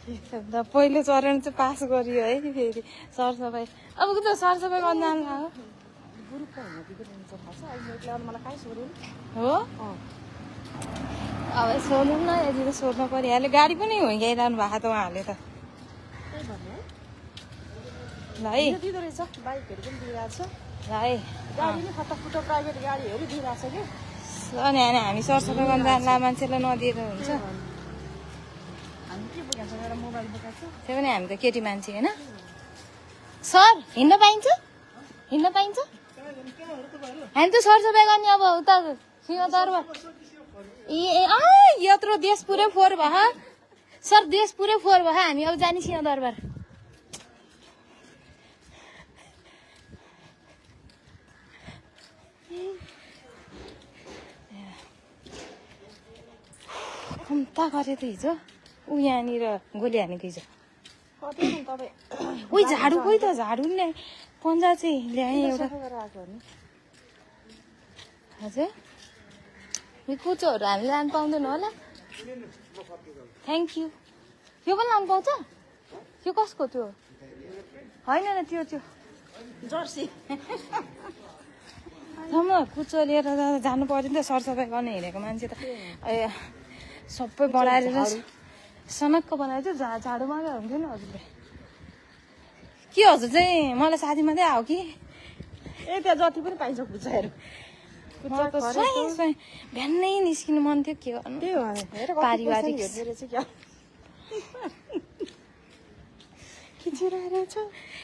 पहिलो चरण चाहिँ पास गरियो है फेरि सरसफाइ अब त सरसफाइ गर्न जानु हो अब सोध्नु न यदि त सोध्नु परिहाल्यो गाडी पनि हुर्काइरहनु भएको त उहाँहरूले त ल है अनि हामी सरसफाइ गर्न जान्ला मान्छेलाई नदिएर हुन्छ त्यो पनि हामी त केटी मान्छे होइन सर हिँड्न पाइन्छ हामी त सरसफाइ गर्ने अब उता सिंहदरबार यत्रो देश पुरै फोहोर भयो सर देश पुरै फोहोर भयो हामी अब जाने सिंहदरबार कम्ता गरे त हिजो ऊ यहाँनिर गोली हानेको हिजो उही झाडु कोही त झाडु ल्याए पन्जा चाहिँ ल्याएँ एउटा हजुर यो कुचोहरू हामीले लानु पाउँदैन होला थ्याङ्क यू यो पनि लानु पाउँछ यो कसको त्यो होइन त्यो जर्सी कुचो लिएर जानु पर्यो नि त सरसफाइ गर्न हिँडेको मान्छे त सबै बढाएर सनक्क बनाएर चाहिँ झाडु मागे हुन्थ्यो नि हजुरले के हजुर चाहिँ मलाई साथी मात्रै आयो कि त्यहाँ जति पनि पाइन्छ कुचाहरू बिहानै निस्किनु मन थियो के गर्नु पारिवारिक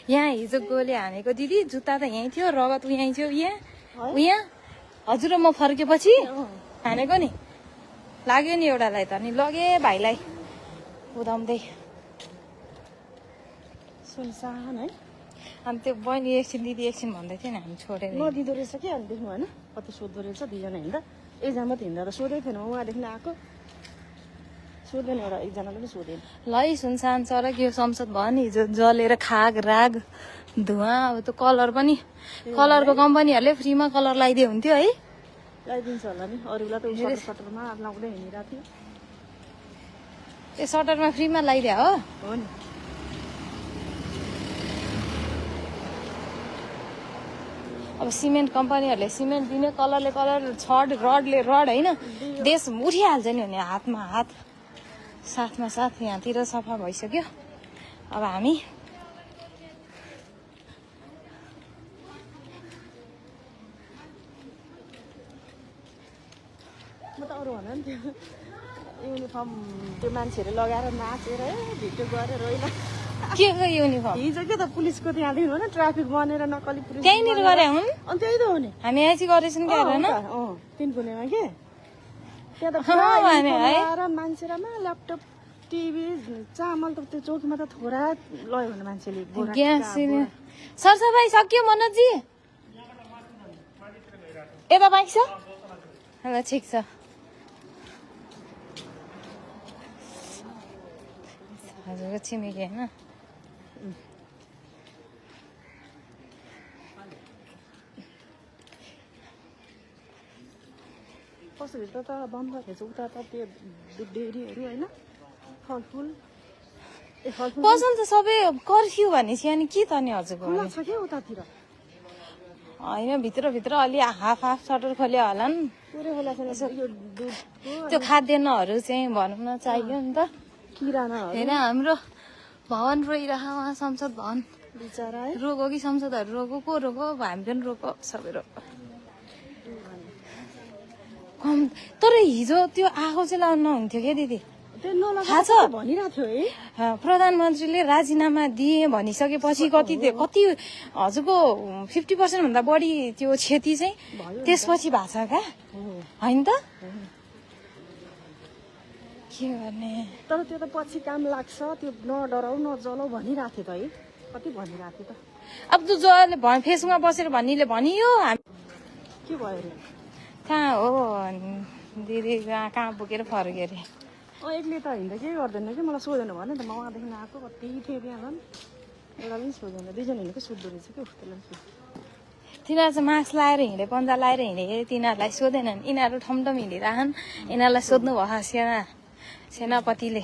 यहाँ हिजो गोले हानेको दिदी जुत्ता त यहीँ थियो रगत यहीँ थियो यहाँ हजुर म फर्केपछि हानेको नि लाग्यो नि एउटालाई त अनि लगे भाइलाई उदाउँदै सुनसान है अनि त्यो बहिनी एकछिन दिदी एकछिन भन्दै थियो नि हामी छोडेर नदिँदो रहेछ कि अनि देख्नु होइन कति सोध्दो रहेछ दुईजना हिँड्दा एकजना मात्रै हिँड्दा त सोधेको थिएन उहाँदेखि आएको सोध्दैन एउटा एकजनाले पनि सोधेन ल है सुनसान सडक यो संसद भयो नि हिजो जलेर खाग राग धुवा अब त्यो कलर पनि कलरको कम्पनीहरूले फ्रीमा कलर लगाइदियो हुन्थ्यो है लगाइदिन्छ होला नि अरूलाई त सटरमा लाउँदै हिँडिरहेको थियो त्यो सटरमा फ्रीमा लगाइदियो हो नि अब सिमेन्ट कम्पनीहरूले सिमेन्ट दिने कलरले कलर छड रडले रड होइन देश उठिहाल्छ नि भने हातमा हात साथमा साथ यहाँतिर सफा भइसक्यो अब हामी म त अरू भन नि त्यो युनिफर्म त्यो मान्छेहरू लगाएर नाचेर भिडियो गरेर होइन के को युनिफर्म हिजो के त पुलिसको त्यहाँदेखि हो न ट्राफिक बनेर नक्कली पुलिस त्यहीँनिर गरे हुन् अनि त्यही त हो नि हामी यहाँ गरेछौँ क्या होइन तिनकुनेमा के त्यहाँ त मान्छेमा ल्यापटप टिभी चामल त त्यो चौकीमा त थोरा लयो भने मान्छेले ग्यास सरसफाइ सक्यो मनोजी यता बाइक छ ठिक छ हजुरको छिमेकी होइन कसरी त बन्द रहेछ उता त त्यो डेरीहरू होइन फलफुल पसल त सबै कर्फ्यू भनेपछि अनि के त नि हजुरको छ कि उतातिर होइन भित्रभित्र अलि हाफ सटर खोल्यो होला नि त्यो खाद्यान्नहरू चाहिँ भनौँ न चाहियो नि त किराना होइन हाम्रो भवन रोइरह उहाँ संसद भवन बिचरा रोगो कि संसदहरू रोगो को रोगो हामी पनि रोगो सबै रोगो कम तर हिजो त्यो आगो चाहिँ लाउनु नहुन्थ्यो क्या दिदी थाहा छ भनिरहेको थियो है प्रधानमन्त्रीले राजीनामा दिए भनिसकेपछि कति हजुरको 50% भन्दा बढी त्यो क्षति चाहिँ त्यसपछि भएको छ क्या होइन त के गर्ने तर त्यो त पछि काम लाग्छ त्यो नडराउ नजलाउ भनिरहेको थियो त है कति भनिरहेको थियो त अब त्यो जसले फेसबुकमा बसेर भन्नेले भनियो के भयो अरे कहाँ हो दिदी कहाँ बोकेर फर्क्यो अरे एक्लै त हिँड्दा के गर्दैन कि मलाई सोधेन भने त म उहाँदेखि आएको कति थियो त्यहाँ एउटा पनि सोधेन दुईजना हिँडेको सोध्दो रहेछ कि उसलाई तिनीहरू चाहिँ मास्क लाएर हिँडे पन्जा लाएर हिँडे तिनीहरूलाई सोधेनन् यिनीहरू ठमठम हिँडिरहन् यिनीहरूलाई सोध्नु भयो सेनापतिले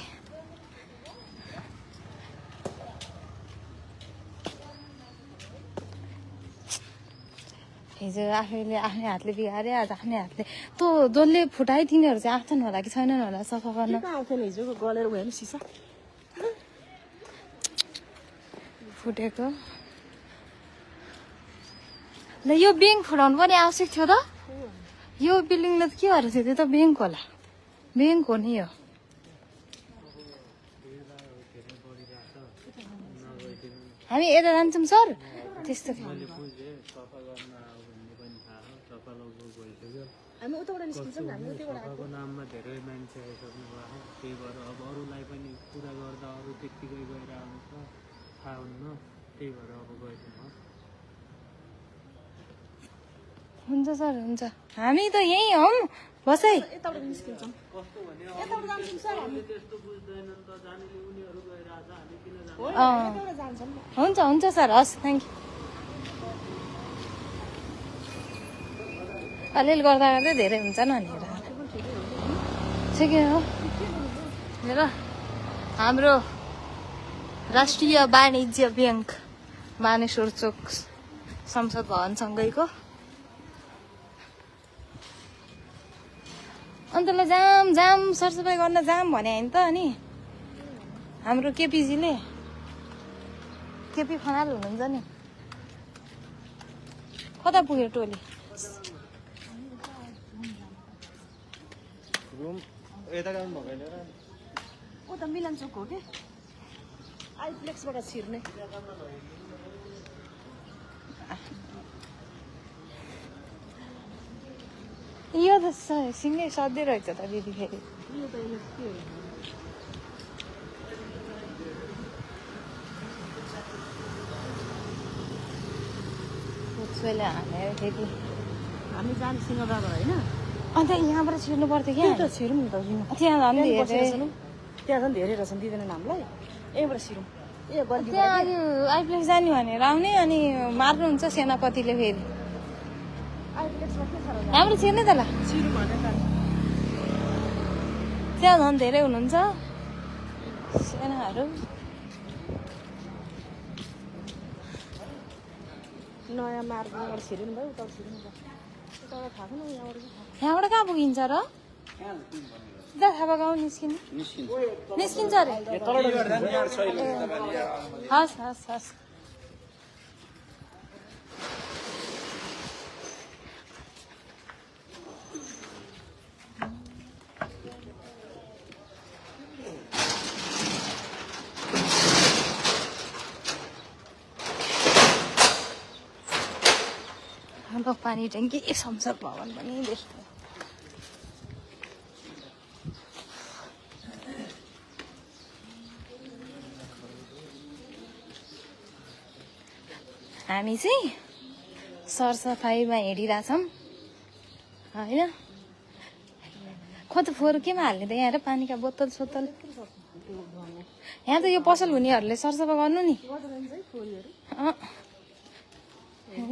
हिजो आफैले आफ्नै हातले बिगारे आज आफ्नै हातले तँ जसले फुटाए तिनीहरू चाहिँ आउँछन् होला कि छैनन् होला सफा गर्न आउँथेन हिजोको गलेर गयो नि सिसा फुटेको ल यो ब्याङ्क फुटाउनु पनि आवश्यक थियो त यो बिल्डिङलाई त के भएर थियो त्यो त ब्याङ्क होला ब्याङ्क हो नि यो हामी यता जान्छौँ सर त्यस्तो हामी उताबाट निस्किन्छौँ हामी उताबाट नाममा धेरै मान्छे आइसक्नु भएको त्यही भएर अब अरूलाई पनि कुरा गर्दा अरू त्यत्तिकै गएर आउँछ थाहा हुन्न त्यही भएर अब गइदिनु हुन्छ सर हुन्छ हामी त यहीँ हौ बसै यताबाट निस्किन्छौँ कस्तो भने यताबाट जान्छौँ सर हामी त्यस्तो बुझ्दैनन् त जानेले उनीहरू गइरहेछ हामी किन जानु यताबाट जान्छौँ हुन्छ हुन्छ सर हस् थ्याङ्क यू अलिअलि गर्दा गर्दै धेरै हुन्छ नि भनेर ठिकै हो हेर हाम्रो राष्ट्रिय वाणिज्य ब्याङ्क बानेश्वर चोक संसद भवनसँगैको अन्त ल जाम जाम सरसफाइ गर्न जाम भने होइन त अनि हाम्रो केपिजीले केपी खनाल हुनुहुन्छ नि कता पुग्यो टोली ओ त मिलन चोक हो कि आइफ्लेक्सबाट छिर्ने यो त सिँगै सधैँ रहेछ त दिदी फेरि यो त यो के हो पुच्छले हानेर फेरि हामी जाने सिंहदरबार होइन अन्त यहाँबाट छिर्नु पर्थ्यो क्या त्यही त छिरौँ नि त किन त्यहाँ झन् त्यहाँ धेरै बसेर छौँ त्यहाँ झन् धेरै रहेछन् दिँदैन हामीलाई यहीँबाट छिरौँ ए गल्ती त्यहाँ यो आइफ्लेक्स जाने भनेर आउने अनि मार्नुहुन्छ सेनापतिले फेरि आइफ्लेक्समा के छ र हाम्रो छिर्ने त ल छिरौँ भनेर त्यहाँ झन् धेरै हुनुहुन्छ सेनाहरू नयाँ मार्गबाट छिर्यो नि भाइ उता छिर्नु त उताबाट थाहा छैन यहाँबाट चाहिँ यहाँबाट कहाँ पुगिन्छ र थापा गाउँ निस्किनु निस्किन्छ अरे हस् हस् हस् अब पानी ट्याङ्की संसद भवन पनि देख्छ हामी चाहिँ सरसफाइमा हिँडिरहेछौँ होइन खोत फोहोर केमा हाल्ने त यहाँ पानीका बोतल सोतल यहाँ त यो पसल हुनेहरूले सरसफा गर्नु नि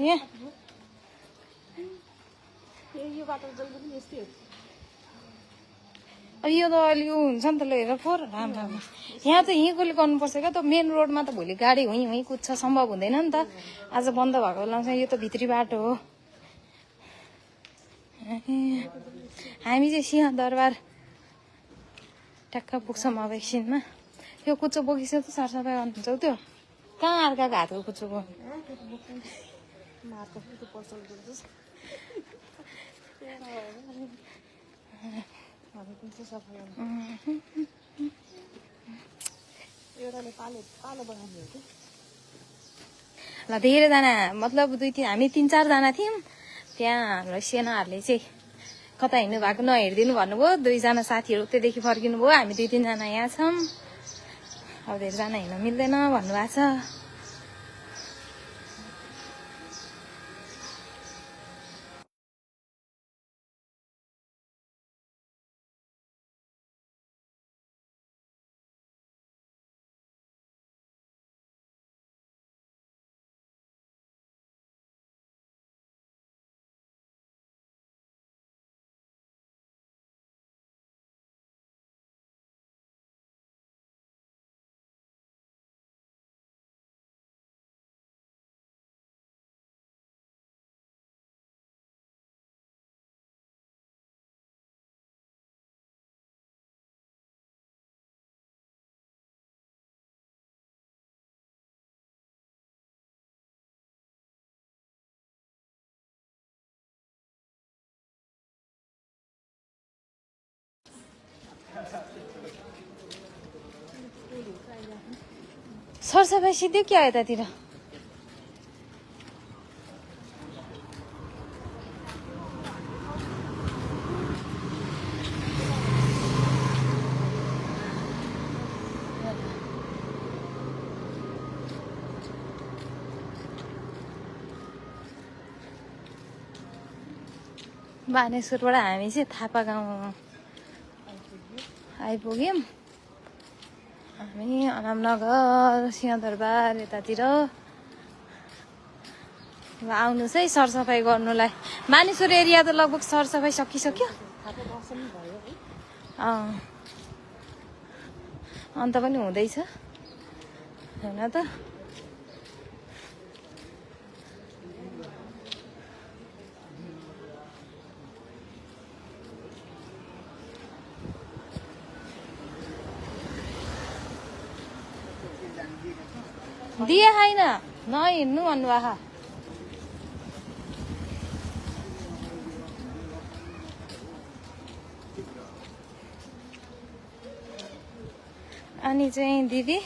यहाँ यो बाटो जहिले पनि यस्तै हो अब यो त अलि ऊ हुन्छ नि त ल हेर फोहोर राम्रो राम्रो यहाँ त यहीँकोले गर्नुपर्छ क्या त मेन रोडमा त भोलि गाडी हुँ कुद्छ सम्भव हुँदैन नि त आज बन्द भएको बेलामा यो त भित्री बाटो हो हामी चाहिँ सिंहदरबार ट्याक्क पुग्छौँ अब एकछिनमा यो कुच्चो बोकिसक्यो त सरसफाइ गर्नुहुन्छ त्यो कहाँ अर्काको हातको कुच्चो बोक्नु मार्को त्यो पसल गर्छ हामी पनि चाहिँ सफा गर्नु एउटाले पालो बनाउने हो कि ल धेरैजना मतलब हामी 3-4 थियौँ त्यहाँ हाम्रो सेनाहरूले चाहिँ कता हिँड्नु भएको नहिँडिदिनु भन्नुभयो 2जना साथीहरू त्यहाँदेखि फर्किनु भयो हामी 2-3 जना यहाँ छौँ अब धेरैजना हिँड्नु मिल्दैन भन्नुभएको छ सरसफाइ सिधै क्या यतातिर बानेश्वरबाट हामी चाहिँ थापा गाउँ आइपुग्यौँ हामी अनामनगर सिंहदरबार यतातिर अब आउनुहोस् है सरसफाइ गर्नुलाई मानेश्वर एरिया त लगभग सरसफाइ सकिसक्यो अन्त पनि हुँदैछ हुन त दिए होइन नहिँड्नु भन्नुभएको अनि चाहिँ दिदी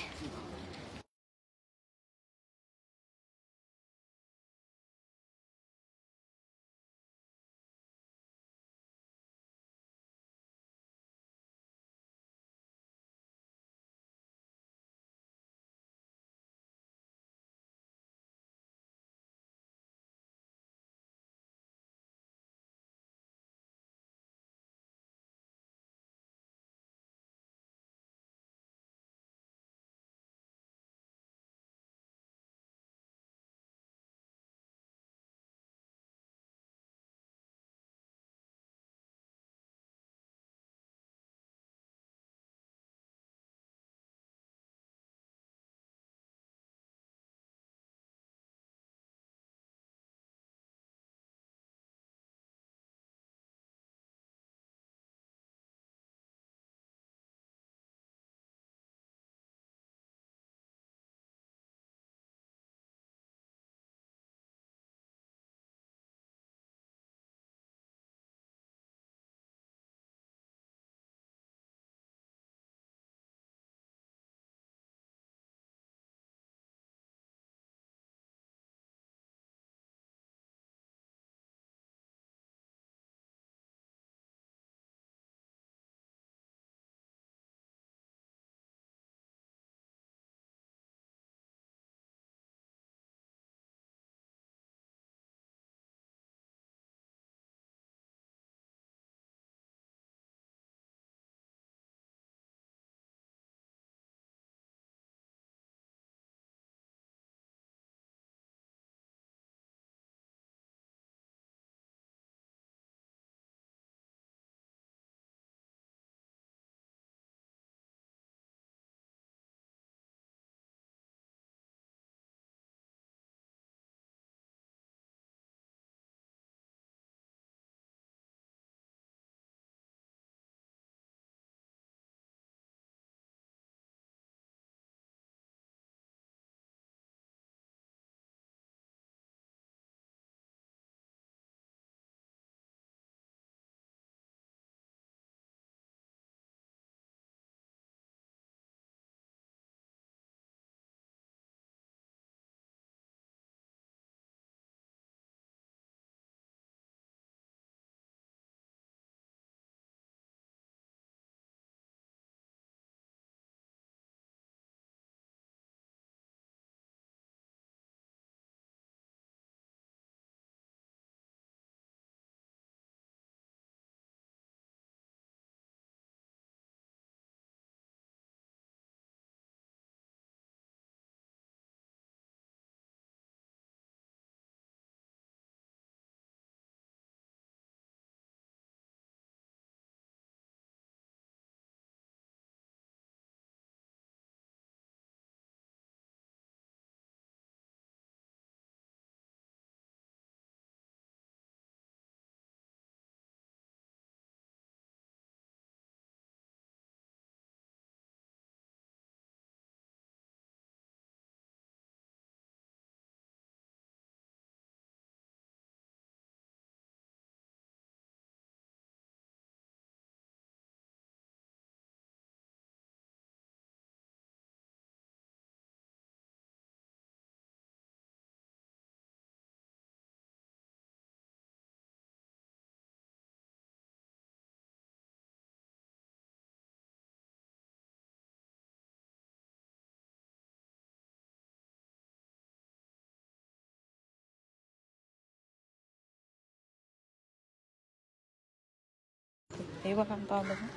त्यही बनाउनु पाउँदैन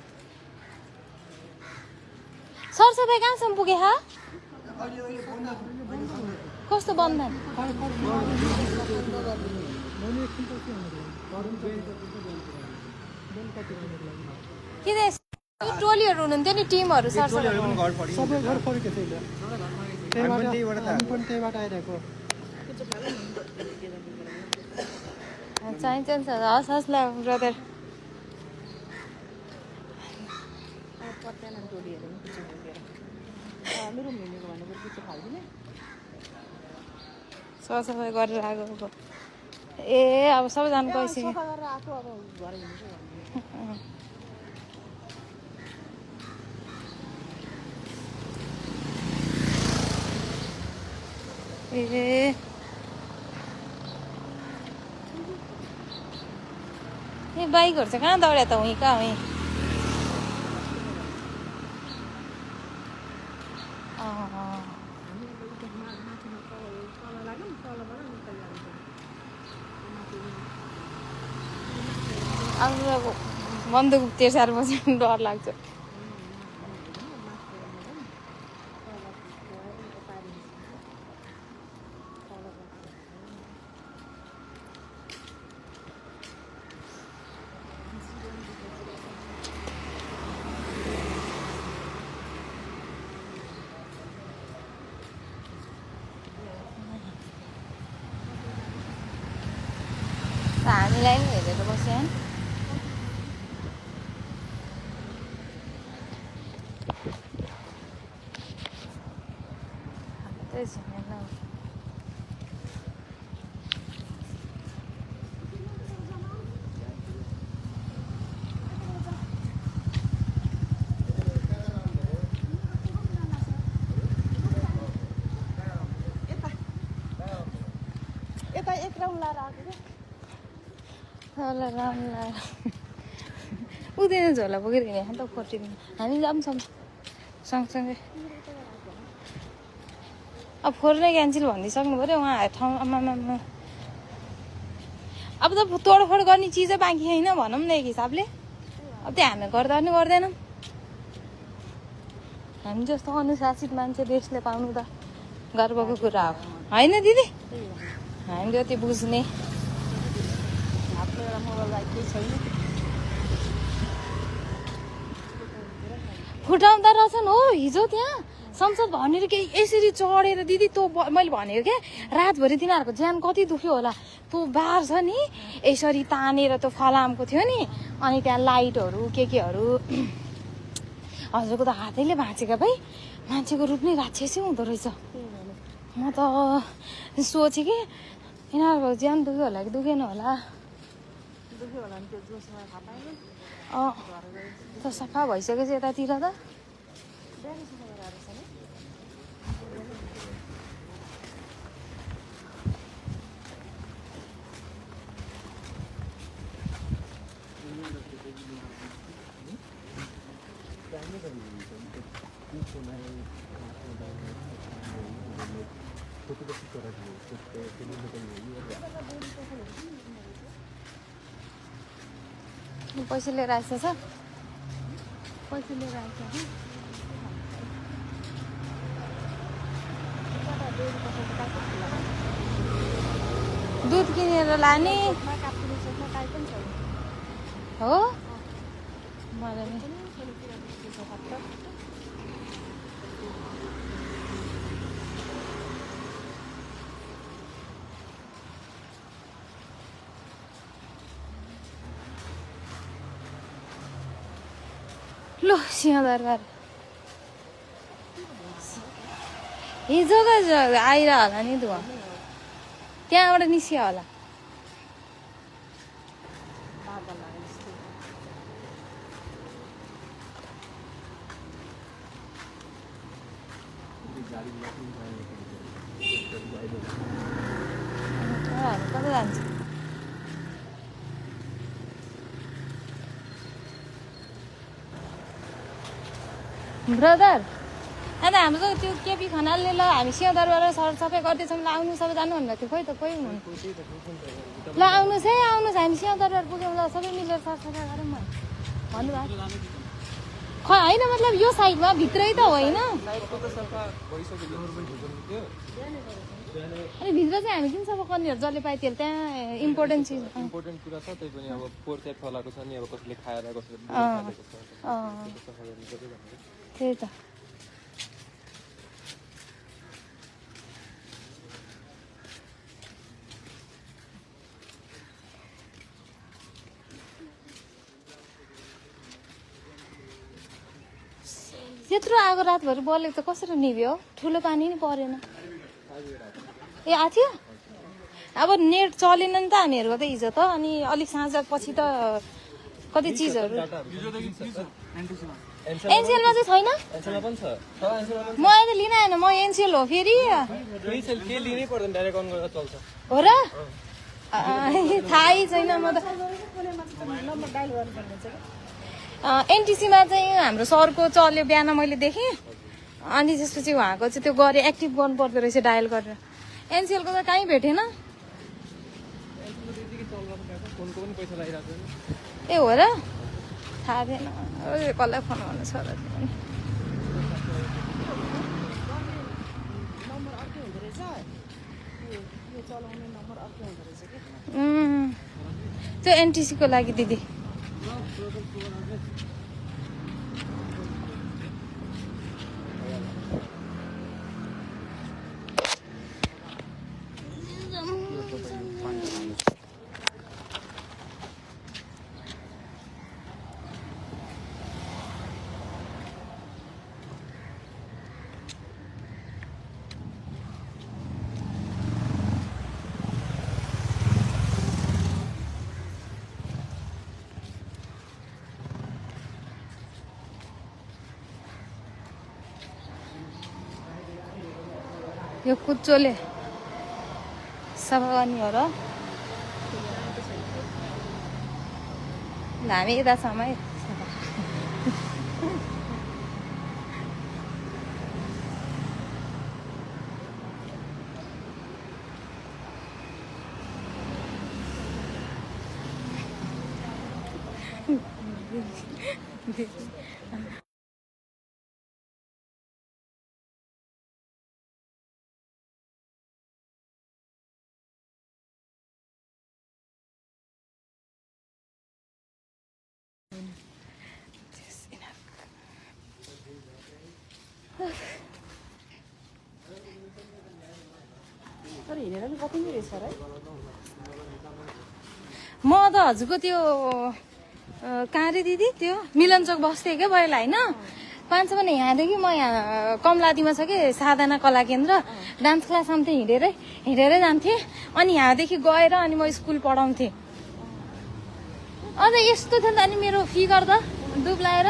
सरसफाइ कहाँसम्म पुगे हा कस्तो बन्धन किन टोलीहरू हुनुहुन्थ्यो नि टिमहरू सरसफाइ सबै घर फर्के त्यही त्यहीबाट आइरहेको चाहिन्छ नि सर हस् हस् ल ब्रदर सरसफाइ गरेर आएको ए अब सबैजना गइसक्यो ए बाइकहरू चाहिँ कहाँ दौड्या त हुँ कहाँ हुँ अब बन्दुक तेर्सार बस्नु डर लाग्छ हामीलाई नि हेरेर बस्यो यता एक राउन्ड लाएर आएको उदिन झोला बोकेर हिँड्यो त फोर्टिन हामी जान्छौँ सँगसँगै अब फोहोर नै क्यान्सल भनिदिइसक्नु पऱ्यो उहाँहरू ठाउँमा अब त तोडफोड गर्ने चिजै बाँकी छैन भनौँ न एक हिसाबले अब त्यो हामी गर्दा पनि गर्दैनौँ हामी जस्तो अनुशासित मान्छे देशले पाउनु त गर्वको कुरा हो होइन दिदी हामी जति बुझ्ने फुटाउँदा रहेछन् हो हिजो त्यहाँ संसद भनेर के यसरी चढेर दिदी तँ मैले भनेको क्या रातभरि तिनीहरूको ज्यान कति दुख्यो होला तँ बार छ नि यसरी तानेर त्यो फलामको थियो नि अनि त्यहाँ लाइटहरू केहरू हजुरको त हातैले भाँचेको भाइ मान्छेको रूप नै राक्षसै हुँदो रहेछ म त सोचेँ कि यिनीहरूको ज्यान दुख्यो होला कि दुखेन होला त सफा भइसकेछ यतातिर त पैसा लिएर आएछ सर पैसा लिएर आएछ दुध किनेर लाने हो मलाई नि लो सिंहदरबार हिजो त आइरह होला नि धुवा त्यहाँबाट निस्कियो होला कता जान्छ ब्रदर अन्त हाम्रो त्यो केपी खनालले ल हामी सिंहदरबार सरसफाइ गर्दैछौँ ल आउनु सबै जानु भनेर थियो खोइ त कोही हुनु ल आउनुहोस् है आउनुहोस् हामी सिंहदरबार पुग्यौँ ल सबै मिलेर सरसफाइ गरौँ भन्नुभएको खै होइन मतलब यो साइडमा भित्रै त होइन अनि भित्र चाहिँ हामी किन सफा गर्नेहरू जसले पायो त्यसले त्यहाँ इम्पोर्टेन्ट चिज इम्पोर्टेन्ट कुरा छ त्यही पनि अब फोहोर चाहिँ फलाएको छ नि अब कसैले खाएर कसैले त्यही त त्यत्रो आगो रातभरि बलेको त कसरी निभ्यो ठुलो पानी नि परेन ए आएको थियो अब नेट चलेन नि त हामीहरूको त हिजो त अनि अलिक साँझपछि त कति चिजहरू एनसिएलमा चाहिँ छैन एनसिएलमा पनि छ म अहिले लिन आएन म एनसिएल हो फेरि के लिनै पर्दैन डाइरेक्ट अन गरेर चल्छ हो र थाहै छैन म त एनटिसीमा चाहिँ हाम्रो सरको चल्यो बिहान मैले देखेँ अनि त्यसपछि उहाँको चाहिँ त्यो गरे एक्टिभ गर्नु पर्दो रहेछ डायल गरेर एनसिएलको त कहीँ भेटेन ए हो र थाहा थिएन कसलाई फोन गर्नु छ र त्यो एनटिसीको लागि दिदी यो कुच्चोले सफा गर्ने हो र हामी यतासम्म तर हिँडेर नि कति रहेछ र म त हजुरको त्यो कहाँ रे दिदी त्यो मिलनचोक बस्थेँ क्या पहिला होइन 500 भने यहाँदेखि म यहाँ कमलादीमा छ कि साधना कला केन्द्र डान्स क्लाससम्म चाहिँ हिँडेरै जान्थेँ अनि यहाँदेखि गएर अनि म स्कुल पढाउँथेँ अझ यस्तो थियो नि त अनि मेरो फिगर त दुब्लाएर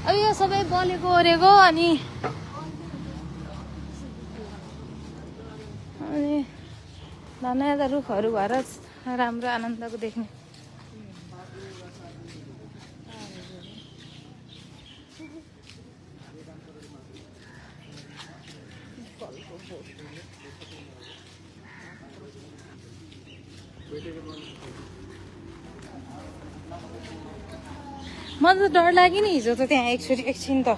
अब यो सबै बलेको ओरेको अनि धन्यवाद रुखहरू भएर राम्रो आनन्दको देख्ने मलाई त डर लाग्यो नि हिजो त त्यहाँ एकछिन त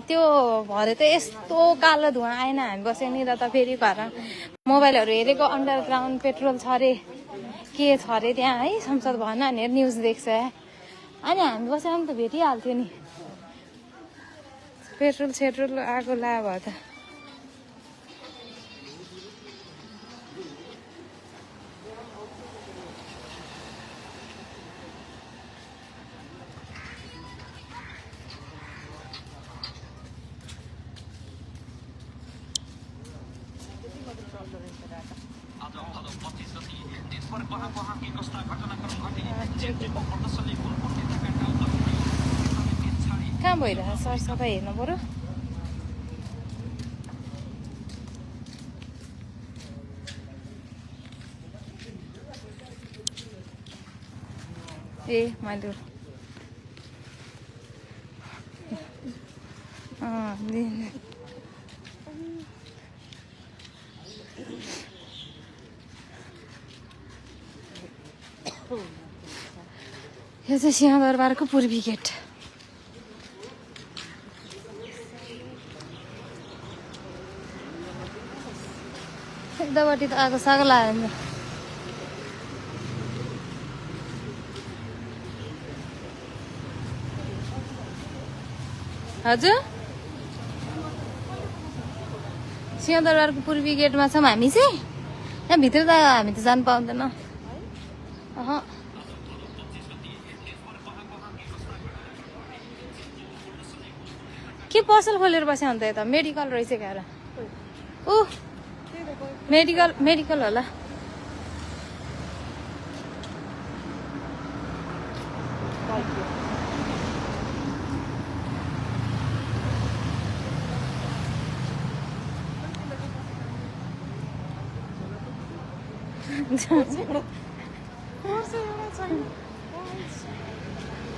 त्यो भरे त यस्तो कालो धुवा आएन हामी बस्यो नि र त फेरि घर मोबाइलहरू हेरेको अन्डरग्राउन्ड पेट्रोल छ अरे के छ अरे त्यहाँ है संसद भवन भनेर न्युज देख्छ अनि हामी बसेर पनि त भेटिहाल्थ्यो नि पेट्रोल आगो ला भयो त कहाँ भइरहेछ सरसफाइ हेर्नु पर्यो ए मैले यो चाहिँ सिंहदरबारको पूर्वी गेट। यतापट्टि त आगो सागो लाग्यो। हजुर सिंहदरबारको पूर्वी गेटमा छौँ हामी चाहिँ। यहाँ भित्र त हामी त जानु पाउँदैन। के पसल खोलेर बस्यो अन्त यता? मेडिकल रहेछ क्या ऊ मेडिकल होला।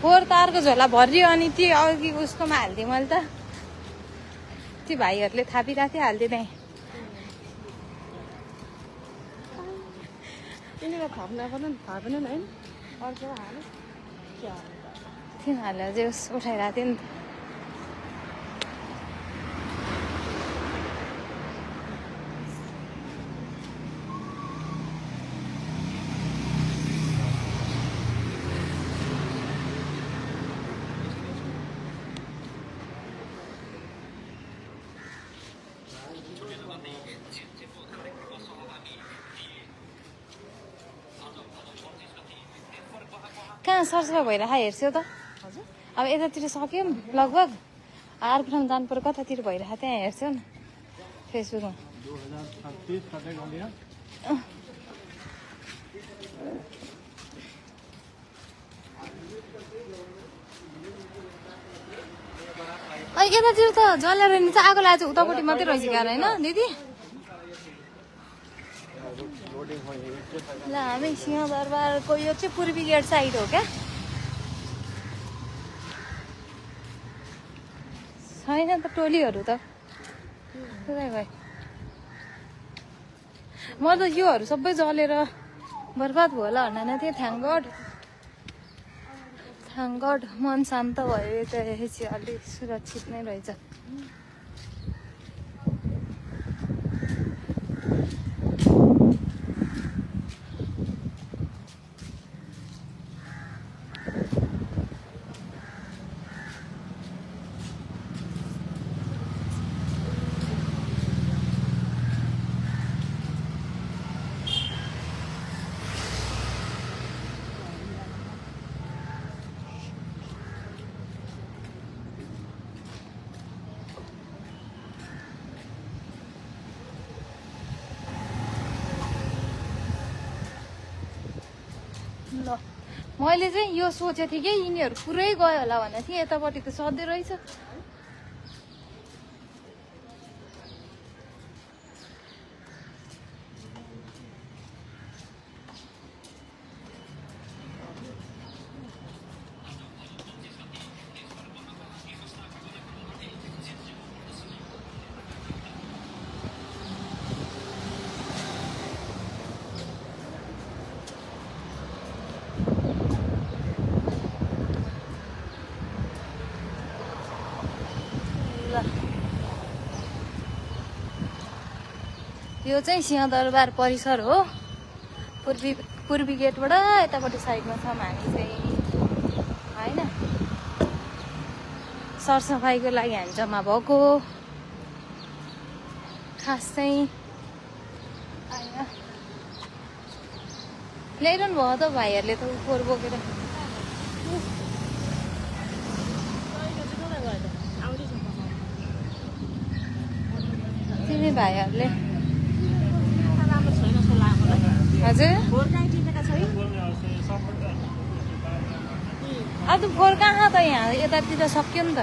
पोहोर तारको झोला भरियो अनि त्यो अघि उसकोमा हालिदिएँ मैले त। त्यो भाइहरूले थापिरहेको थियो हालिदिएँ त्यहीँ। यिनीहरू थप्न पनि थाहा पनि होइन अर्को हाल्यो तिनीहरूले अझै उठाइरहेको थियो नि त। कहाँ सरसफाइ भइरहेको हेर्छौ त? अब यतातिर सक्यो नि लगभग। अर्को ठाउँ जानु पर्यो कतातिर भइरहेको त्यहाँ हेर्छौ न फेसबुकमा। 2036 कतै गयो। यतातिर त जलेर नि चाहिँ आगो लागेको उतापट्टि मात्रै रहेछ क्या होइन दिदी? ल हामी सिंहदरबारको यो चाहिँ पूर्वी गेट साइड हो क्या। छैन त टोलीहरू त पुरै गयो। म त योहरू सबै जलेर बर्बाद भयो होला भनेर थियो। थ्याङ्क गड मन शान्त भयो। यता हेरेपछि अलिक सुरक्षित नै रहेछ। ल मैले चाहिँ यो सोचेको थिएँ कि यिनीहरू पुरै गयो होला भनेको थिएँ। यतापट्टि त सधैँ रहेछ। यो चाहिँ सिंहदरबार परिसर हो। पूर्वी गेटबाट यतापट्टि साइडमा छौँ हामी चाहिँ होइन। सरसफाइको लागि हामी जम्मा भएको खास चाहिँ ल्याइरहनु भयो त भाइहरूले त फोहोर बोकेर। तिमी भाइहरूले हजुर अब फोहोर कहाँ त यहाँ यतातिर सक्यो नि त।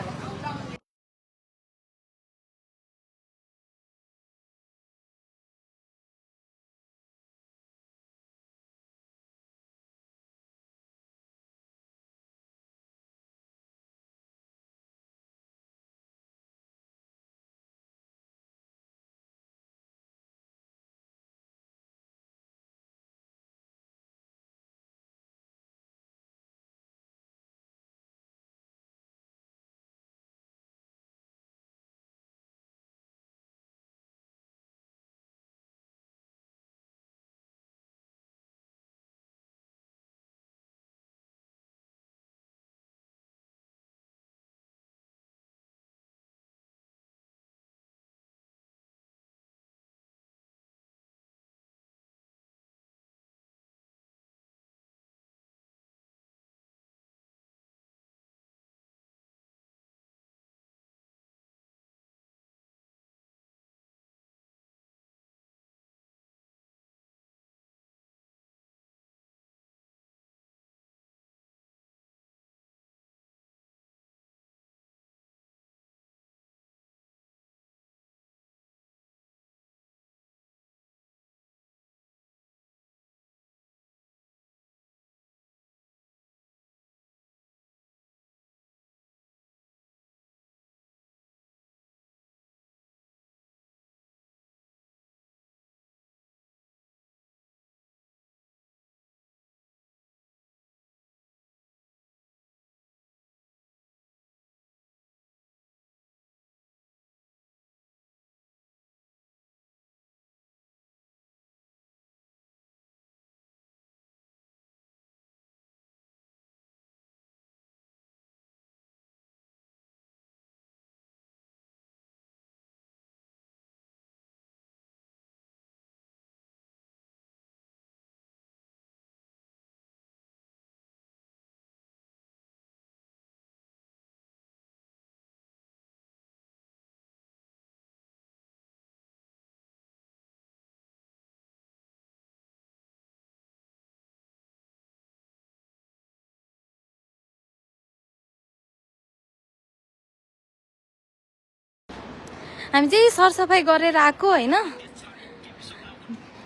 हामी चाहिँ सरसफाइ गरेर आएको होइन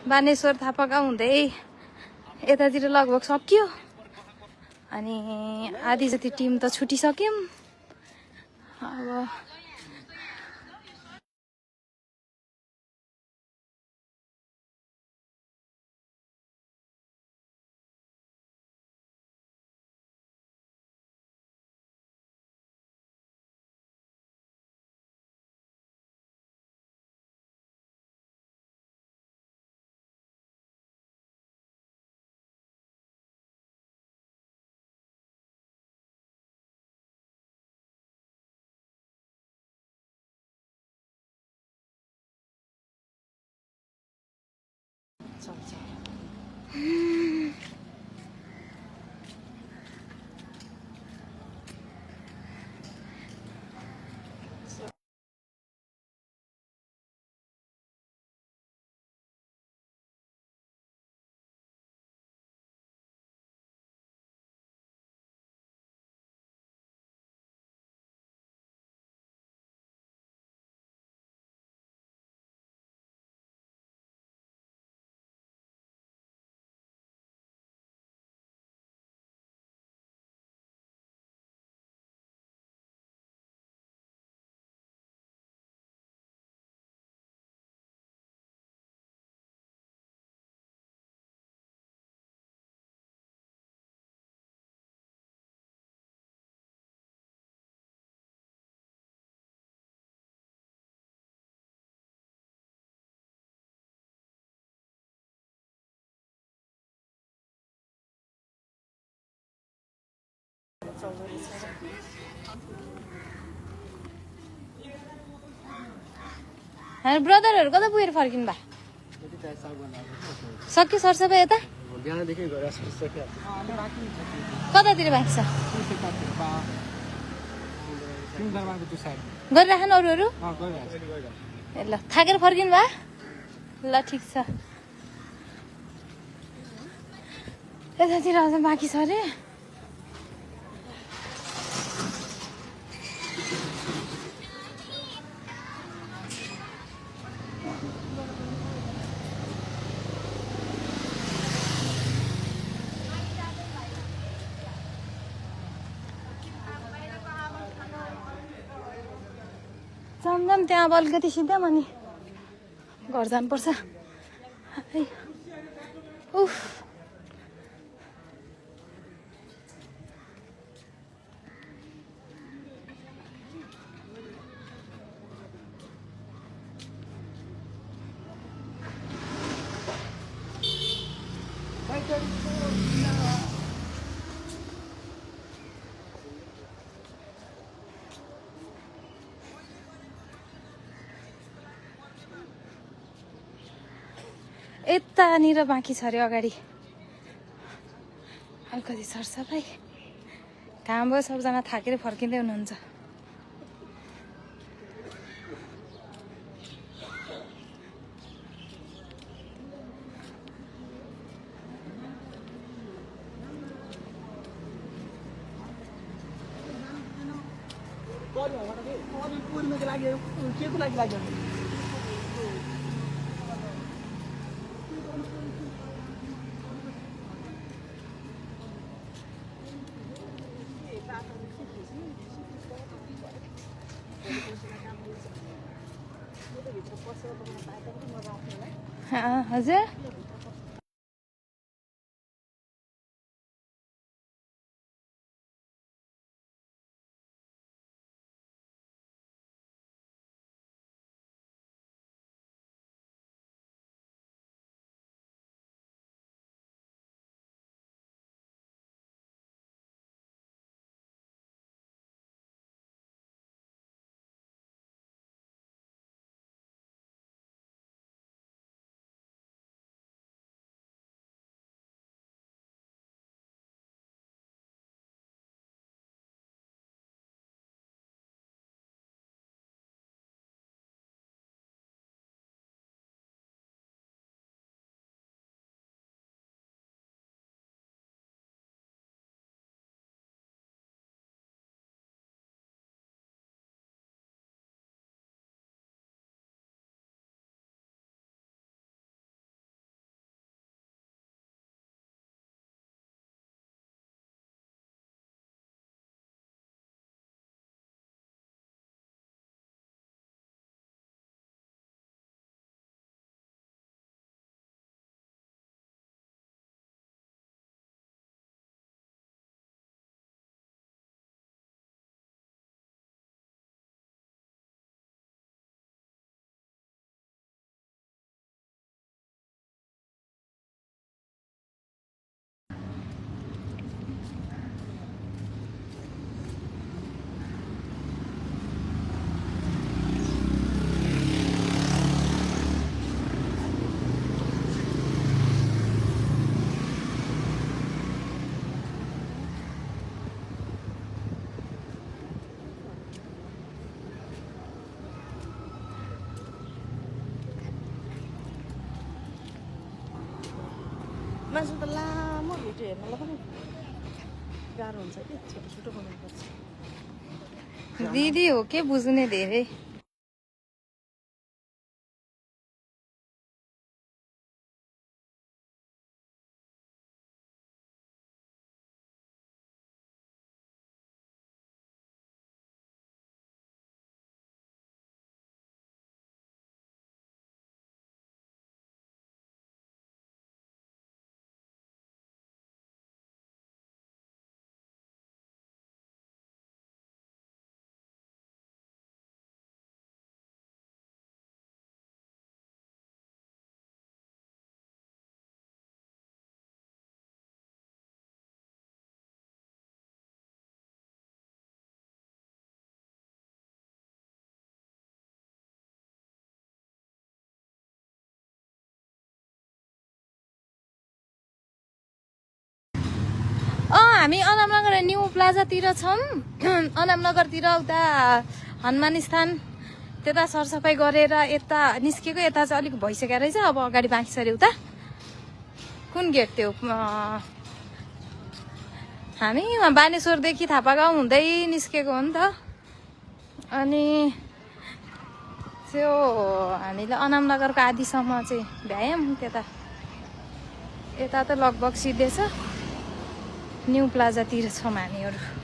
बानेश्वर थापाका हुँदै यतातिर लगभग सकियो अनि आधी जति टिम त छुटिसक्यौँ अब हाम्रो ब्रदरहरू कता पुगेर फर्किनु भा सक्यो सरसफाइ यता बिहानदेखि गएर सकिहाल्छ कतातिर बाँकी छ दरबारको त्यो साइड गरिराख्नु अरूहरू गरिरहेको ए ल थाकेर फर्किनु भा ल ठिक छ यतातिर अझ बाँकी छ अरे जाम त्यहाँ अब अलिकति सिधै अनि घर जानुपर्छ है उफ यतानिर बाँकी छ अरे अगाडि अलिकति सरसफाइ काम भयो सबजना थाकेर फर्किँदै हुनुहुन्छ के को लागि लाग्यो हजुर मासु त लामो भिडियो हेर्नलाई पनि गाह्रो हुन्छ कि छोटो छोटो बनाउनुपर्छ दिदी हो के बुझ्ने धेरै हामी अनामनगर न्यू प्लाजातिर छौँ अनामनगरतिर उता हनुमान स्थान त्यता सरसफाइ गरेर यता निस्केको यता चाहिँ अलिक भइसकेको रहेछ अब अगाडि बाँकी छ अरे उता कुन गेट त्यो हामी बानेश्वरदेखि थापागाउँ हुँदै निस्केको हो नि त अनि त्यो हामीले अनामनगरको आधीसम्म चाहिँ भ्यायौँ त्यता यता त लगभग सिधै छ न्यू प्लाजातिर छौँ हामीहरू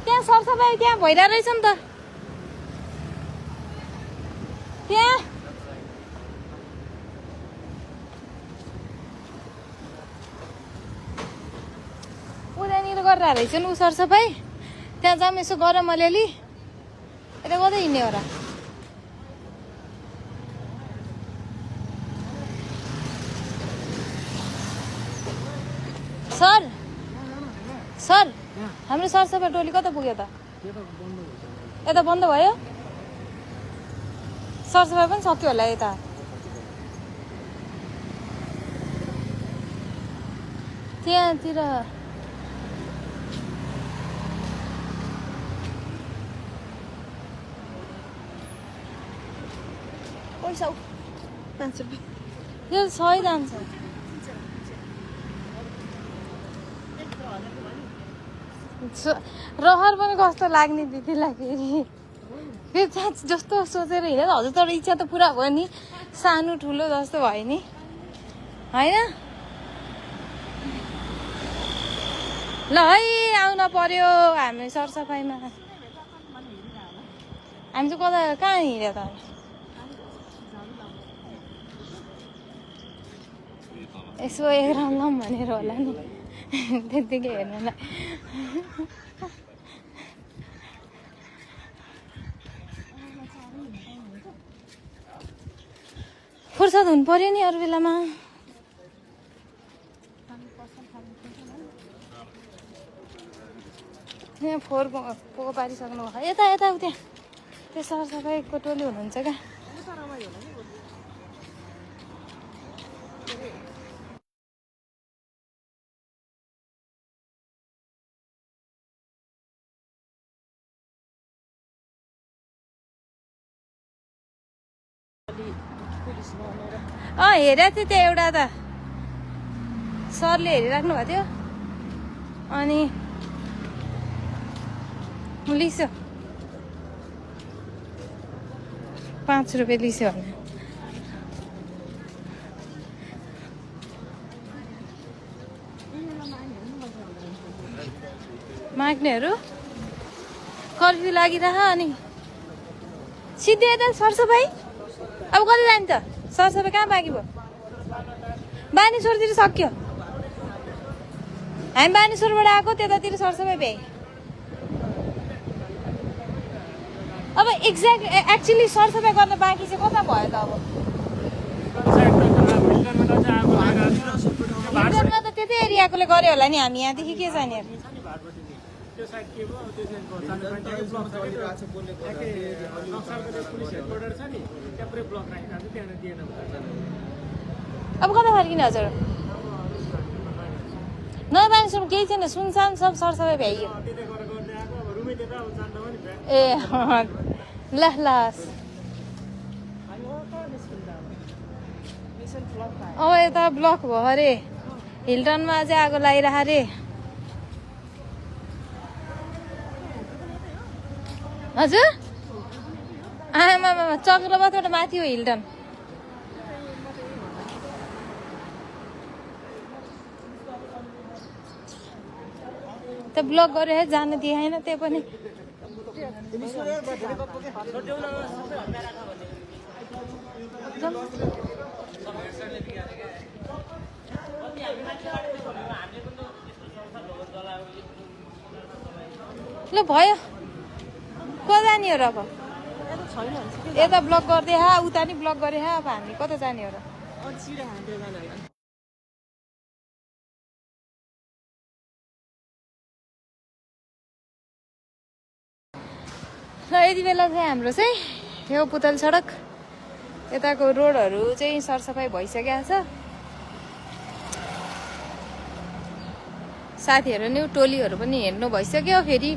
त्यहाँ सरसफाइ त्यहाँ भइरहेको रहेछ नि त त्यहाँ उतानिर गरेर रहेछ नि ऊ सरसफाइ त्यहाँ जाऊँ यसो गरौँ अलिअलि यता कतै हिँड्ने हो र सर सर हाम्रो सरसफाइ टोली कता पुग्यो त यता बन्द भयो सरसफाइ पनि सक्यो होला यता त्यहाँतिर पैसा 5 रुपियाँ यो सही दाम छ रहर पनि कस्तो लाग्ने दिदीलाई फेरि जस्तो सोचेर हिँडेर हजुर तर इच्छा त पुरा भयो नि सानो ठुलो जस्तो भयो नि होइन ल है आउन पर्यो हामी सरसफाइमा हामी चाहिँ कता कहाँ हिँड्यो त यसो हेरौँ भनेर होला नि त्यत्तिकै हेर्नलाई फुर्सद हुनु पर्यो नि अरू बेलामा यहाँ फोहोर पोको पारिसक्नु भयो यता यता उता त्यो सरसफाइको टोली हुनुहुन्छ क्या हेरेको थिएँ त्यो एउटा त सरले हेरिराख्नु भएको थियो अनि लिस्यो 5 रुपियाँ लिस्यो भने माग्नेहरू कर्फ्यू लागिरह अनि सिधै यता सरसफाइ अब कति जाने त सरसफाइ कहाँ बाँकी भयो बानेश्वरतिर सक्यो हामी बानेश्वरबाट आएको त्यतातिर सरसफाइ भ्याए अब एक्चुअली सरसफाइ गर्न बाँकी चाहिँ कता भयो त अब हिल्टनमा त त्यतै एरियाकोले गर्यो होला नि हामी यहाँदेखि के जाने अब कता फर्किने हजुर नयाँ बानेश्वरमा केही छैन सुनसान सब सरसफाइ भ्याइयो ए ल ल अब यता ब्लक भयो अरे हिल्टनमा चाहिँ आगो लागिरह अरे हजुर आमा चक्रबतबाट माथि हो हिल्टन त्यो ब्लक गरेर जान दिएन त्यो पनि ल भयो को जाने हो र अब यता ब्लक गर्दै उता नि ब्लक गरे अब हामी कता जाने हो र ल यति बेला चाहिँ हाम्रो चाहिँ यो पुतल सडक यताको रोडहरू चाहिँ सरसफाइ भइसकेको छ साथीहरू नि टोलीहरू पनि हेर्नु भइसक्यो फेरि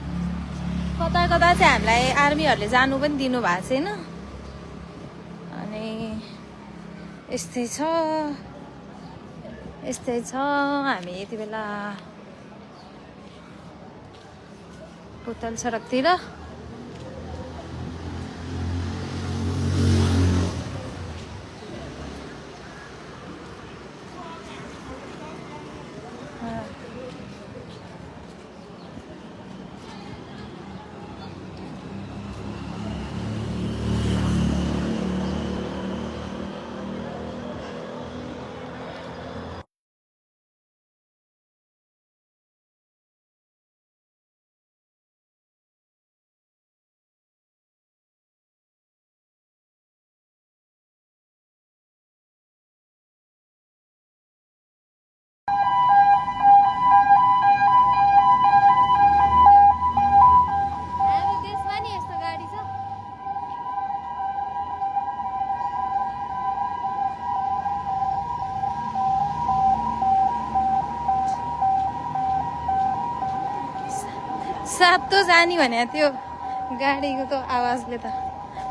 कता कता चाहिँ हामीलाई आर्मीहरूले जानु पनि दिनु भएको छैन अनि यस्तै छ हामी यति बेला पुतल सडकतिर सातो जानी भने त्यो गाडीको त आवाजले त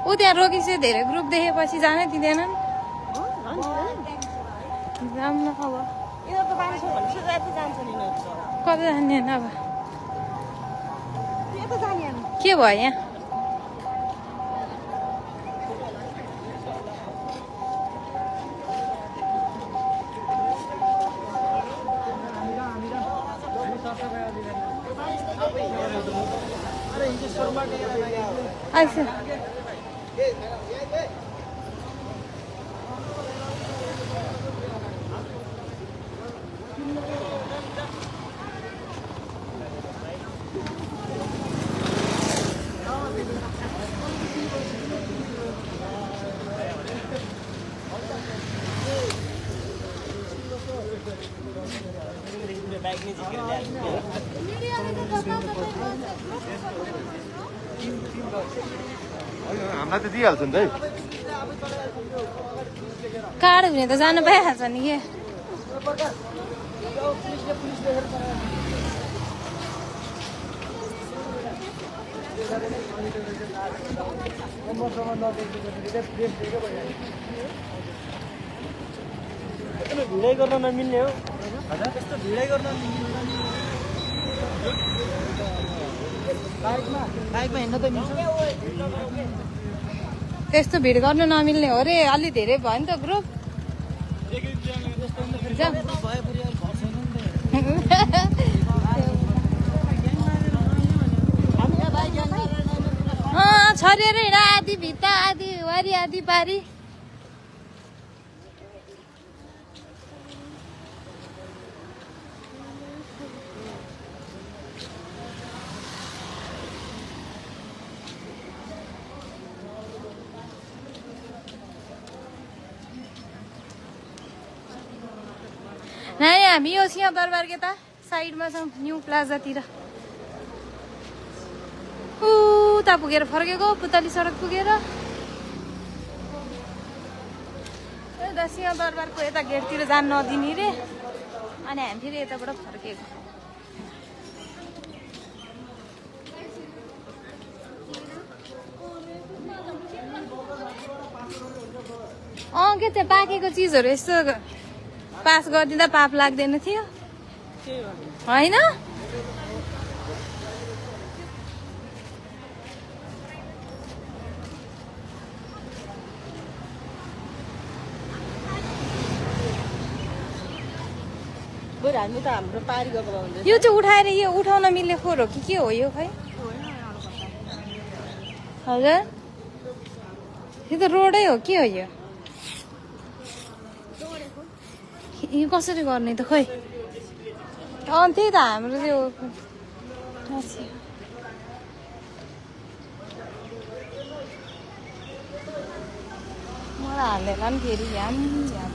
ऊ त्यहाँ रोकिसे धेरै ग्रुप देखेपछि जानै दिँदैनन् जाम न अब कता जाने अब के भयो यहाँ आइस हामीलाई त दिइहाल्छ नि त है काड हुने त जानु पाइहाल्छ नि के भिडै गर्न नमिल्ने हो त्यस्तो भिडै गर्न बाइकमा हिँड्न त मिल्छ त्यस्तो भिड गर्नु नमिल्ने हो रे अलि धेरै भयो नि त ग्रुप छरी अरे हिँड आधी भित्ता आधी वारी आधी पारी नानी हामी यो सिंहदरबार के त साइडमा छौँ न्यू प्लाजातिर उता पुगेर फर्केको पुतली सडक पुगेर यता सिंहदरबारको यता गेटतिर जान नदिने रे अनि हामी फेरि यताबाट फर्केको के त्यो पाकेको चिजहरू यस्तो पास गरिदिँदा पाप लाग्दैन थियो होइन हामी त हाम्रो पारी गएको भए हुन्छ यो चाहिँ उठाएर यो उठाउन मिल्ने खोर हो कि के हो यो खै हजुर यो त रोडै हो के हो यो यो कसरी गर्ने त खै त्यही त हाम्रो त्यो मलाई हालेर नि फेरि झ्याम झ्याम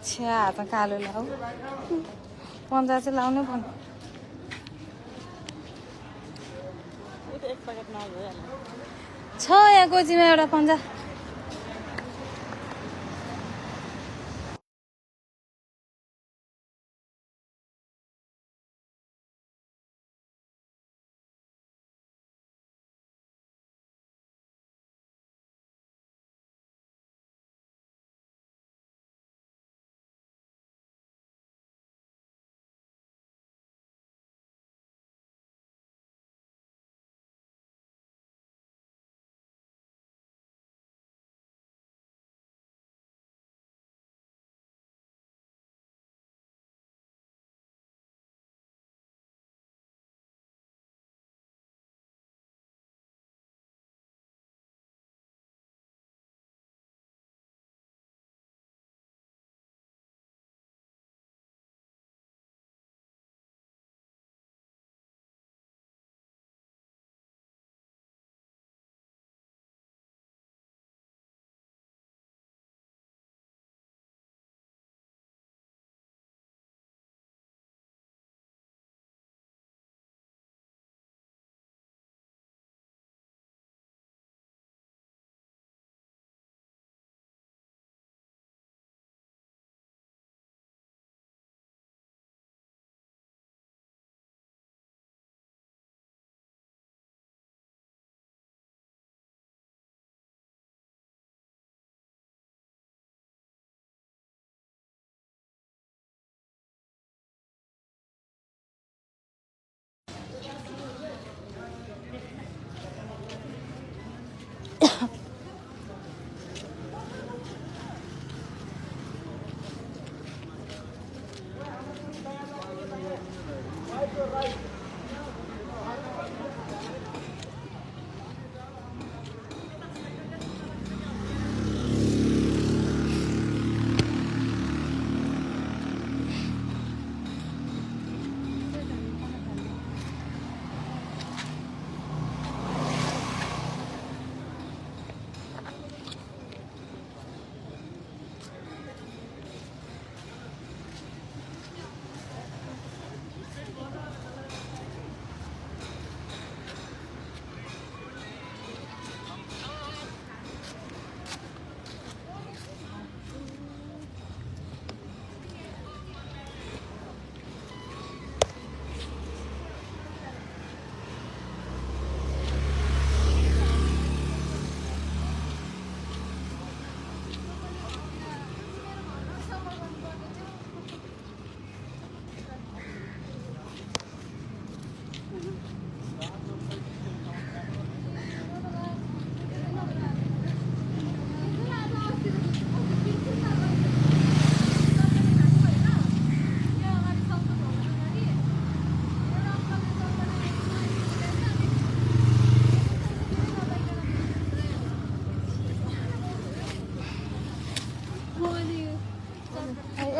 छ्या त कालो लाउ पन्जा चाहिँ लाउनै पर्ने छ यहाँ गोजीमा एउटा पन्जा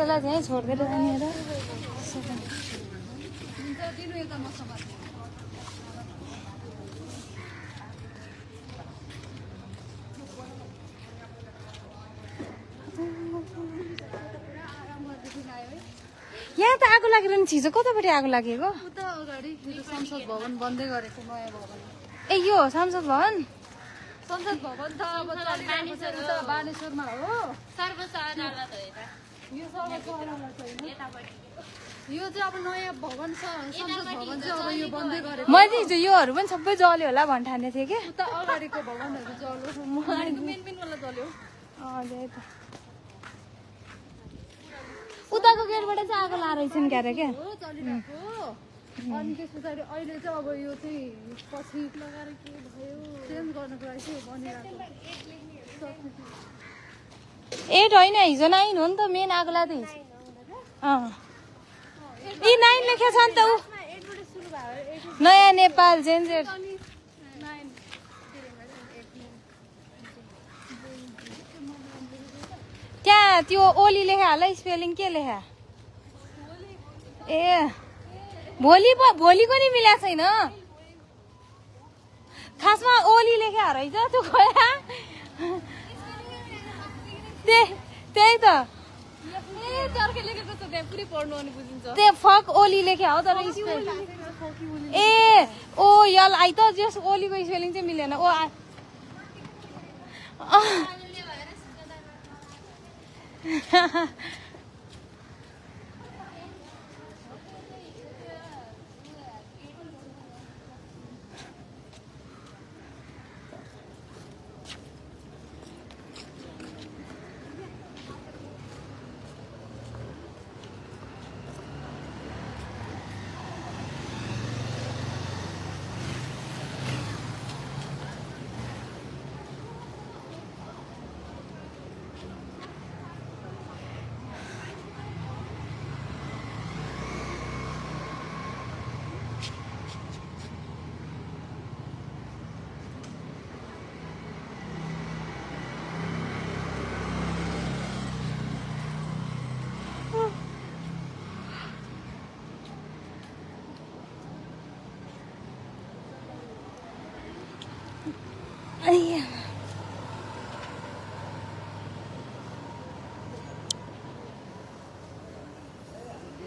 त्यसलाई त्यहीँ छोडिदिएर जाने र यहाँ त आगो लागेर नि छिजो कतापट्टि आगो लागेको उता अगाडि संसद भवन बन्दै गरेको नयाँ भवन ए यो हो संसद भवन संसद भवन त अब उता बानेश्वरमा हो सर्वोच्च अदालत हो यता यो सर्वोच्च अदालत होइन यो चाहिँ अब नयाँ भवन छ संसद भवन चाहिँ अब यो बन्दै गरेको मैले हिजो योहरू पनि सबै जल्यो होला भन्ठाने थिएँ कि उता अगाडिको भवनहरू जल्यो अगाडिको मेन वाला जल्यो त्यही त उताको गेटबाट चाहिँ आगो लाएर क्या रे क्या हो चलिरहेको अनि त्यस पछाडि अहिले चाहिँ अब यो चाहिँ पछि लगाएर के भयो चेन्ज गर्नको लागि चाहिँ बनिरहेको 8 होइन हिजो 9 हो नि त मेन आगो लाग्दै हिजो यी 9 लेखेको छ नि त ऊ नयाँ नेपाल जेनजेट त्यहाँ त्यो ओली लेखा होला स्पेलिङ के लेखा ए भोलिको नि मिलाएको छैन खासमा ओली लेखा रहेछ त्यो खोया त्यही त त्यो फक ओली लेख्या हो तर ए ओ यल आई त जस ओलीको स्पेलिङ चाहिँ मिलेन ओ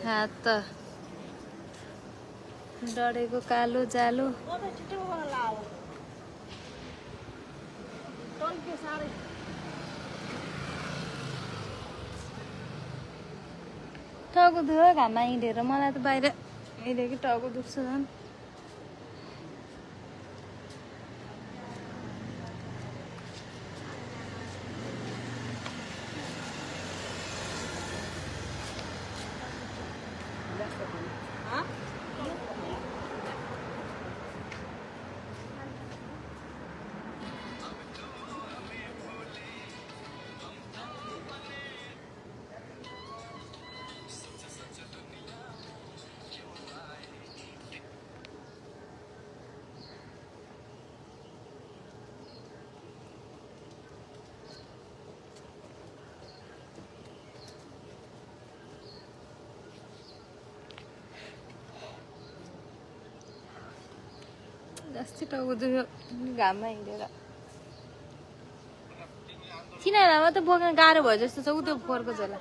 हात त डढेको कालो जालो टाउको दुख्यो घाममा हिँडेर मलाई त बाहिर हिँडेको टाउको दुख्छ झन् अस्ति टाउको दुख्यो घाममा हिँडेर तिनीहरूलाई त बोक्न गाह्रो भयो जस्तो छ उ त्यो फोहोरको झोला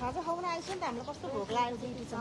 खाजा खाउन आएछ नि त हामीलाई कस्तो भोक लागेको छ